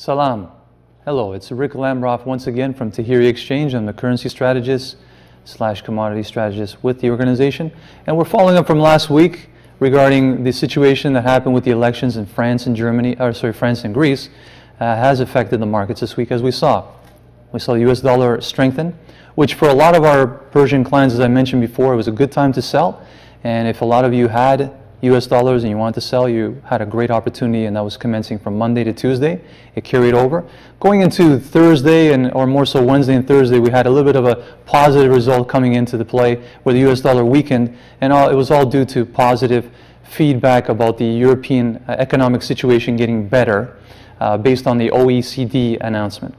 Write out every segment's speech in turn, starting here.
Salam. Hello, it's Rick Lambroff once again from Taheri Exchange. I'm the currency strategist / commodity strategist with the organization. And we're following up from last week regarding the situation that happened with the elections in France and France and Greece has affected the markets this week, as we saw. We saw the US dollar strengthen, which for a lot of our Persian clients, as I mentioned before, it was a good time to sell. And if a lot of you had US dollars and you wanted to sell, you had a great opportunity, and that was commencing from Monday to Tuesday. It carried over. Going into Thursday, or more so Wednesday and Thursday, we had a little bit of a positive result coming into the play where the US dollar weakened, and it was all due to positive feedback about the European economic situation getting better based on the OECD announcement.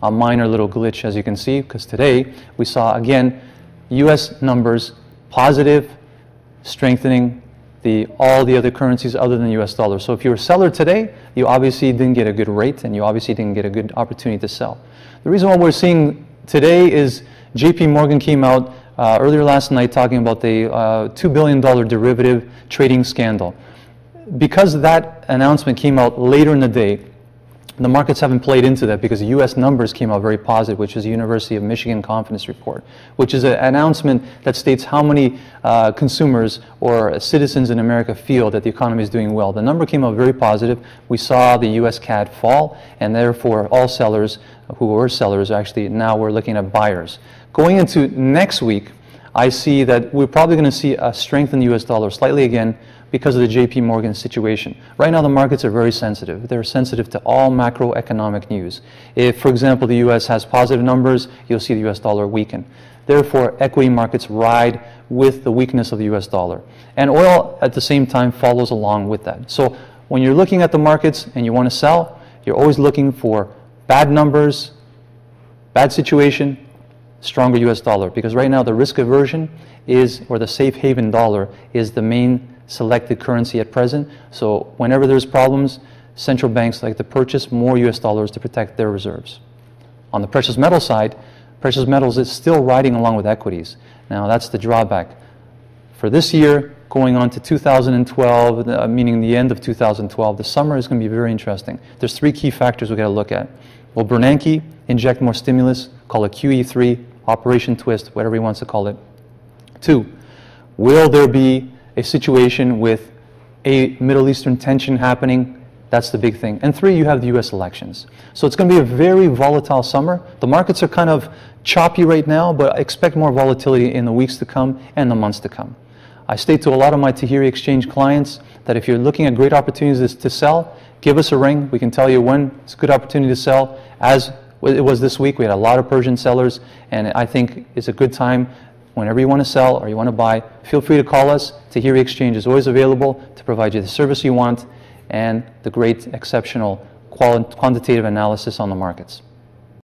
A minor little glitch, as you can see, because today we saw again US numbers positive, strengthening all the other currencies other than the US dollar. So if you're a seller today, you obviously didn't get a good rate, and you obviously didn't get a good opportunity to sell. The reason why we're seeing today is JP Morgan came out earlier last night talking about the $2 billion derivative trading scandal. Because that announcement came out later in the day, the markets haven't played into that because the U.S. numbers came out very positive, which is the University of Michigan Confidence Report, which is an announcement that states how many consumers or citizens in America feel that the economy is doing well. The number came out very positive. We saw the U.S. CAD fall, and therefore all sellers who were sellers actually now we're looking at buyers. Going into next week, I see that we're probably going to see a strengthened U.S. dollar slightly again because of the JP Morgan situation. Right now the markets are very sensitive. They're sensitive to all macroeconomic news. If, for example, the U.S. has positive numbers, you'll see the U.S. dollar weaken. Therefore, equity markets ride with the weakness of the U.S. dollar. And oil, at the same time, follows along with that. So when you're looking at the markets and you want to sell, you're always looking for bad numbers, bad situation, stronger U.S. dollar. Because right now the risk aversion or the safe haven dollar is the main selected currency at present. So whenever there's problems, central banks like to purchase more US dollars to protect their reserves. On the precious metal side, precious metals is still riding along with equities. Now that's the drawback. For this year, going on to 2012, meaning the end of 2012, the summer is going to be very interesting. There's three key factors we've got to look at. Will Bernanke inject more stimulus, call it QE3, Operation Twist, whatever he wants to call it? 2, will there be a situation with a Middle Eastern tension happening? That's the big thing. And 3, you have the US elections. So it's going to be a very volatile summer. The markets are kind of choppy right now, but I expect more volatility in the weeks to come and the months to come. I state to a lot of my Taheri Exchange clients that if you're looking at great opportunities to sell, give us a ring. We can tell you when it's a good opportunity to sell. As it was this week, we had a lot of Persian sellers, and I think it's a good time. Whenever you want to sell or you want to buy, feel free to call us. Taheri Exchange is always available to provide you the service you want and the great, exceptional quantitative analysis on the markets.